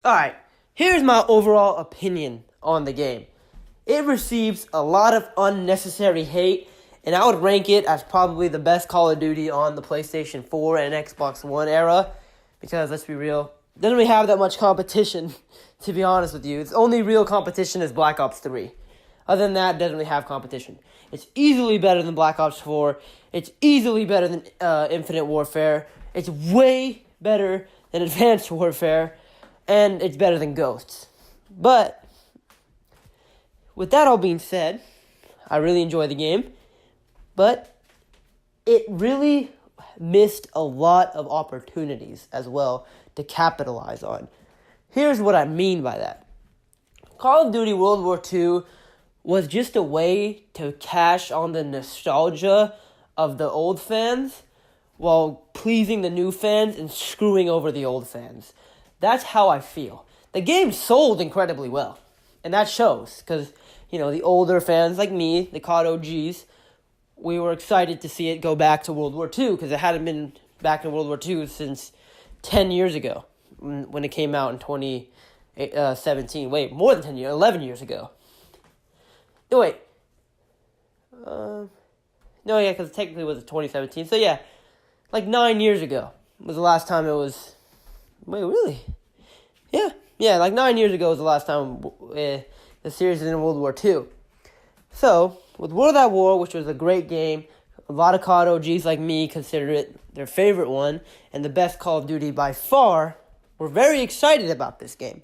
Alright, here's my overall opinion on the game. It receives a lot of unnecessary hate, and I would rank it as probably the best Call of Duty on the PlayStation 4 and Xbox One era, because let's be real, it doesn't really have that much competition, to be honest with you. Its only real competition is Black Ops 3. Other than that, it doesn't really have competition. It's easily better than Black Ops 4. It's easily better than Infinite Warfare. It's way better than Advanced Warfare. And it's better than Ghosts. But, with that all being said, I really enjoy the game. But, it really missed a lot of opportunities as well to capitalize on. Here's what I mean by that. Call of Duty World War II was just a way to cash on the nostalgia of the old fans while pleasing the new fans and screwing over the old fans. That's how I feel. The game sold incredibly well, and that shows, because, the older fans like me, the COD OGs, we were excited to see it go back to World War II, because it hadn't been back in World War II since 10 years ago, when it came out in 2017. Wait, more than 10 years, 11 years ago. Wait. No, yeah, because technically it was 2017. So, yeah, like 9 years ago was the last time it was... Wait, really? Yeah, like 9 years ago was the last time the series was in World War II. So, with World at War, which was a great game, a lot of COD OGs like me consider it their favorite one, and the best Call of Duty by far, were very excited about this game.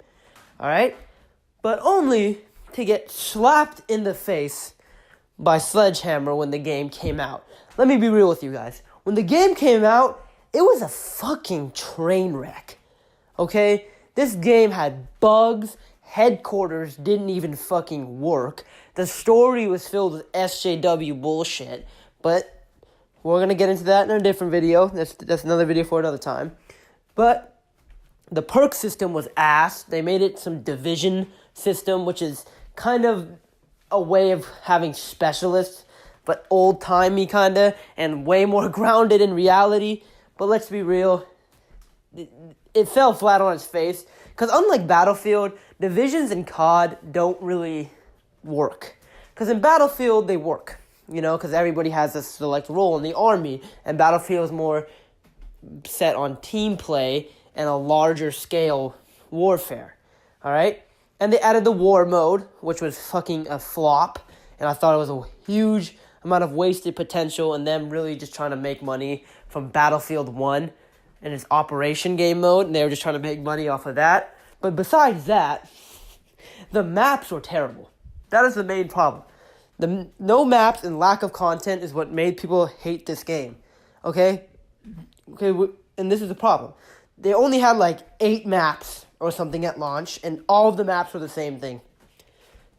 Alright? But only to get slapped in the face by Sledgehammer when the game came out. Let me be real with you guys. When the game came out, it was a fucking train wreck. Okay? This game had bugs. Headquarters didn't even fucking work. The story was filled with SJW bullshit. But we're going to get into that in a different video. That's another video for another time. But the perk system was ass. They made it some division system, which is kind of a way of having specialists, but old-timey kind of, and way more grounded in reality. But let's be real, it fell flat on its face, because unlike Battlefield, divisions in COD don't really work. Because in Battlefield, they work, because everybody has a select role in the army, and Battlefield is more set on team play and a larger scale warfare, alright? And they added the war mode, which was fucking a flop, and I thought it was a huge amount of wasted potential and them really just trying to make money from Battlefield 1 and its operation game mode, and they were just trying to make money off of that. But besides that, the maps were terrible. That is the main problem. No maps and lack of content is what made people hate this game. Okay, and this is the problem. They only had like 8 maps or something at launch, and all of the maps were the same thing.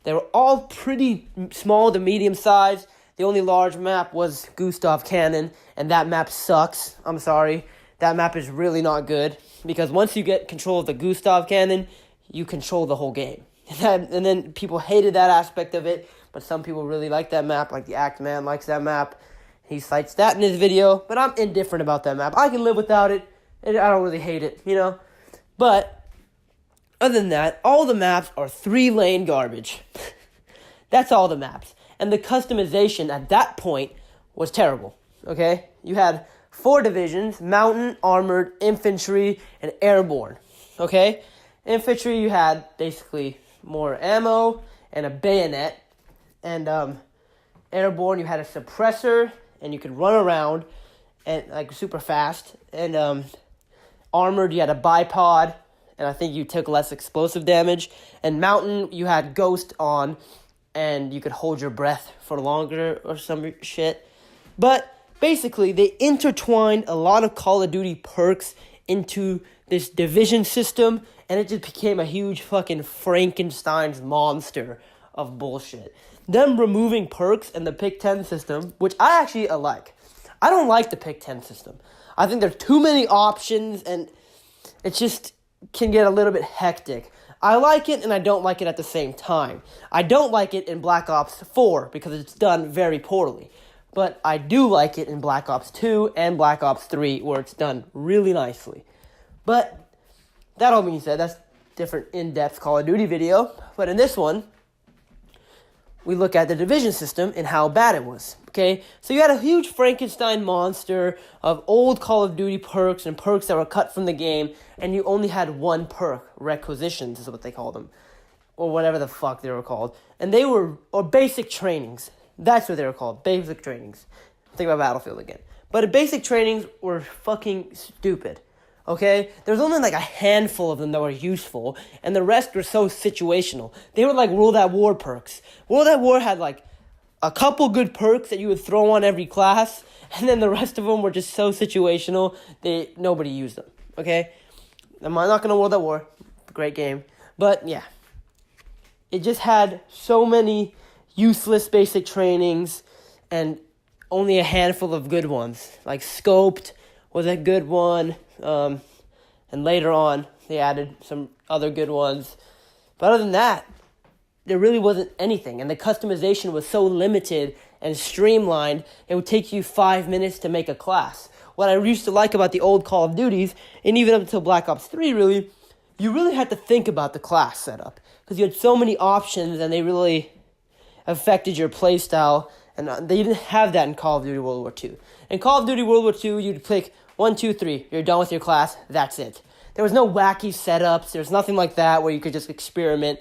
They were all pretty small to medium size. The only large map was Gustav Cannon, and that map sucks. I'm sorry. That map is really not good, because once you get control of the Gustav Cannon, you control the whole game. And then people hated that aspect of it, but some people really like that map, like the Act Man likes that map. He cites that in his video, but I'm indifferent about that map. I can live without it, and I don't really hate it, But other than that, all the maps are 3-lane garbage. That's all the maps. And the customization at that point was terrible, okay? You had 4 divisions: Mountain, Armored, Infantry, and Airborne, okay? Infantry, you had basically more ammo and a bayonet. And Airborne, you had a suppressor, and you could run around and like super fast. And Armored, you had a bipod, and I think you took less explosive damage. And Mountain, you had Ghost on, and you could hold your breath for longer or some shit. But basically, they intertwined a lot of Call of Duty perks into this division system, and it just became a huge fucking Frankenstein's monster of bullshit. Them removing perks and the Pick 10 system, which I actually like. I don't like the Pick 10 system. I think there's too many options, and it just can get a little bit hectic. I like it, and I don't like it at the same time. I don't like it in Black Ops 4, because it's done very poorly. But I do like it in Black Ops 2 and Black Ops 3, where it's done really nicely. But that all being said, that's different in-depth Call of Duty video. But in this one, we look at the division system and how bad it was. Okay, so you had a huge Frankenstein monster of old Call of Duty perks and perks that were cut from the game, and you only had one perk, requisitions is what they called them, or whatever the fuck they were called. And they were, or basic trainings. That's what they were called, basic trainings. Think about Battlefield again. But the basic trainings were fucking stupid. Okay? There was only like a handful of them that were useful, and the rest were so situational. They were like World at War perks. World at War had like a couple good perks that you would throw on every class, and then the rest of them were just so situational, nobody used them. Okay? I'm not going to World at War. Great game. But yeah. It just had so many useless basic trainings and only a handful of good ones. Like Scoped was a good one. And later on, they added some other good ones. But other than that, there really wasn't anything. And the customization was so limited and streamlined, it would take you 5 minutes to make a class. What I used to like about the old Call of Duties, and even up until Black Ops 3 really, you really had to think about the class setup. Because you had so many options, and they really affected your playstyle. And they didn't have that in Call of Duty World War II. In Call of Duty World War II, you'd click 1, 2, 3. You're done with your class. That's it. There was no wacky setups. There's nothing like that where you could just experiment.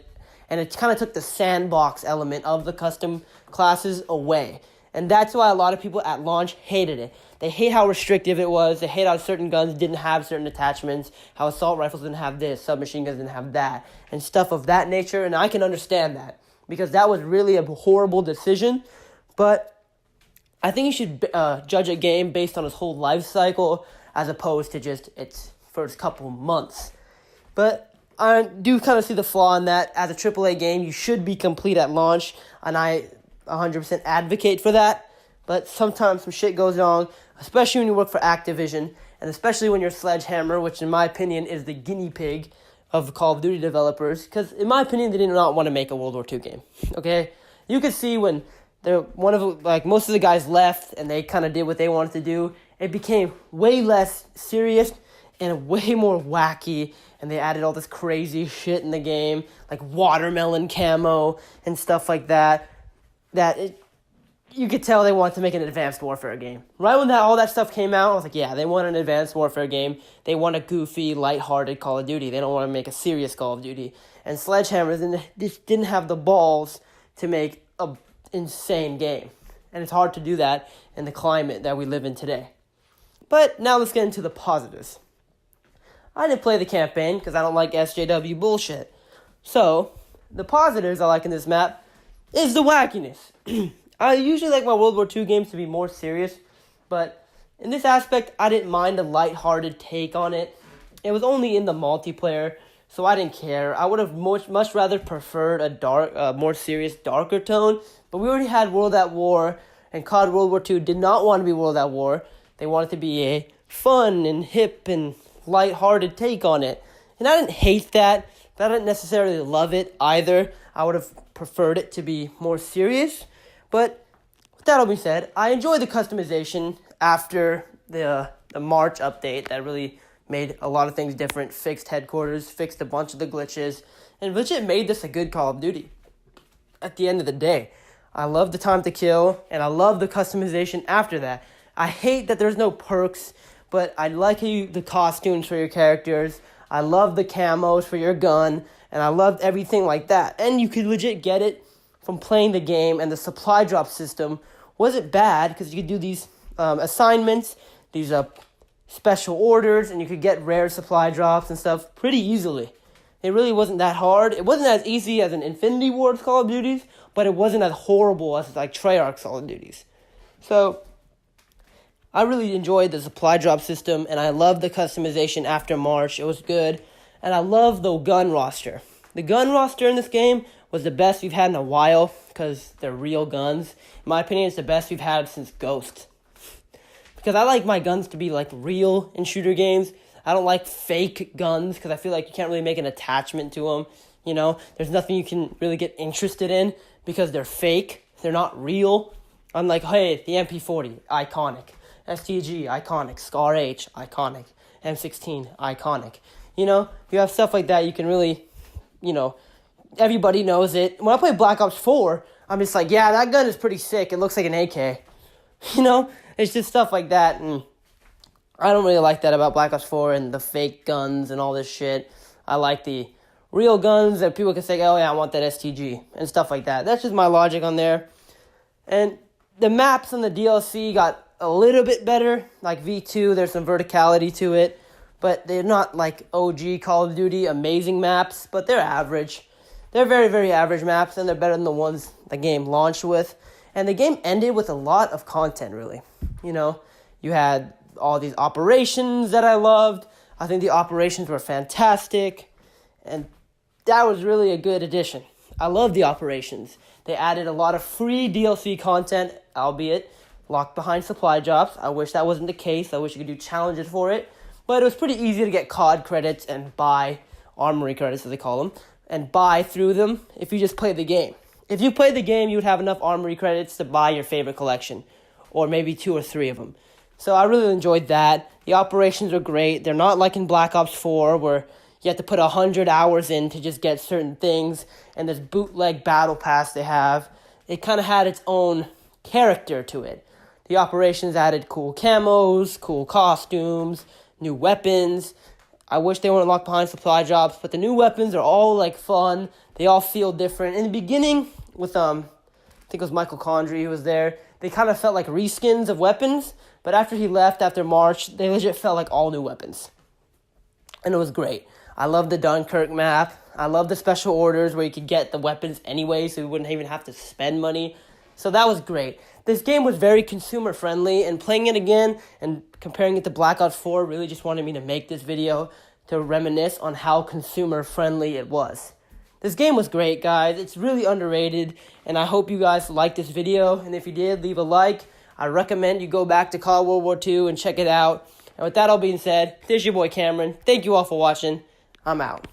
And it kind of took the sandbox element of the custom classes away. And that's why a lot of people at launch hated it. They hate how restrictive it was. They hate how certain guns didn't have certain attachments, how assault rifles didn't have this, submachine guns didn't have that, and stuff of that nature. And I can understand that, because that was really a horrible decision. But I think you should judge a game based on its whole life cycle as opposed to just its first couple months. But I do kind of see the flaw in that. As a AAA game, you should be complete at launch, and I 100% advocate for that. But sometimes some shit goes wrong, especially when you work for Activision, and especially when you're Sledgehammer, which in my opinion is the guinea pig of Call of Duty developers, because in my opinion, they did not want to make a World War II game. Okay? You could see when most of the guys left and they kind of did what they wanted to do, it became way less serious and way more wacky, and they added all this crazy shit in the game, like watermelon camo and stuff like that, you could tell they wanted to make an Advanced Warfare game. Right when all that stuff came out, I was like, yeah, they want an Advanced Warfare game. They want a goofy, lighthearted Call of Duty. They don't want to make a serious Call of Duty. And Sledgehammer just didn't have the balls to make an insane game. And it's hard to do that in the climate that we live in today. But now let's get into the positives. I didn't play the campaign because I don't like SJW bullshit. So, the positives I like in this map is the wackiness. I usually like my World War II games to be more serious, but in this aspect, I didn't mind a lighthearted take on it. It was only in the multiplayer, so I didn't care. I would have much rather preferred a more serious, darker tone, but we already had World at War, and COD World War II did not want to be World at War. They wanted to be a fun and hip and lighthearted take on it. And I didn't hate that, but I didn't necessarily love it either. I would have preferred it to be more serious. But with that all being said, I enjoyed the customization after the March update that really made a lot of things different, fixed headquarters, fixed a bunch of the glitches, and legit made this a good Call of Duty. At the end of the day, I love the time to kill, and I love the customization after that. I hate that there's no perks, but I like the costumes for your characters. I love the camos for your gun, and I loved everything like that. And you could legit get it from playing the game, and the supply drop system wasn't bad because you could do these assignments, these special orders, and you could get rare supply drops and stuff pretty easily. It really wasn't that hard. It wasn't as easy as an Infinity Ward's Call of Duties, but it wasn't as horrible as like Treyarch's Call of Duties. So I really enjoyed the supply drop system, and I loved the customization after March. It was good, and I love the gun roster. The gun roster in this game was the best we've had in a while because they're real guns. In my opinion, it's the best we've had since Ghost. Because I like my guns to be like real in shooter games. I don't like fake guns because I feel like you can't really make an attachment to them. You know, there's nothing you can really get interested in because they're fake. They're not real. I'm like, hey, the MP40, iconic. STG, iconic. Scar H, iconic. M16, iconic. You know, if you have stuff like that, you can really everybody knows it. When I play Black Ops 4, I'm just like, yeah, that gun is pretty sick. It looks like an AK. It's just stuff like that, and I don't really like that about Black Ops 4 and the fake guns and all this shit. I like the real guns that people can say, oh yeah, I want that STG and stuff like that. That's just my logic on there. And the maps on the DLC got a little bit better. Like V2, there's some verticality to it, but they're not like OG Call of Duty amazing maps, but they're average. They're very, very average maps, and they're better than the ones the game launched with. And the game ended with a lot of content, really. You had all these operations that I loved. I think the operations were fantastic, and that was really a good addition. I love the operations. They added a lot of free DLC content, albeit locked behind supply drops. I wish that wasn't the case. I wish you could do challenges for it. But it was pretty easy to get COD credits and buy armory credits, as they call them, and buy through them if you just played the game. If you played the game, you would have enough armory credits to buy your favorite collection, or maybe 2 or 3 of them. So I really enjoyed that. The operations are great. They're not like in Black Ops 4, where you have to put 100 hours in to just get certain things, and this bootleg battle pass they have. It kind of had its own character to it. The operations added cool camos, cool costumes, new weapons. I wish they weren't locked behind supply drops, but the new weapons are all like fun. They all feel different. In the beginning, with I think it was Michael Condrey who was there, they kind of felt like reskins of weapons, but after he left, after March, they legit felt like all new weapons. And it was great. I love the Dunkirk map. I love the special orders where you could get the weapons anyway, so you wouldn't even have to spend money. So that was great. This game was very consumer friendly, and playing it again and comparing it to Black Ops 4 really just wanted me to make this video to reminisce on how consumer friendly it was. This game was great, guys. It's really underrated, and I hope you guys liked this video. And if you did, leave a like. I recommend you go back to COD World War II and check it out. And with that all being said, this is your boy Cameron. Thank you all for watching. I'm out.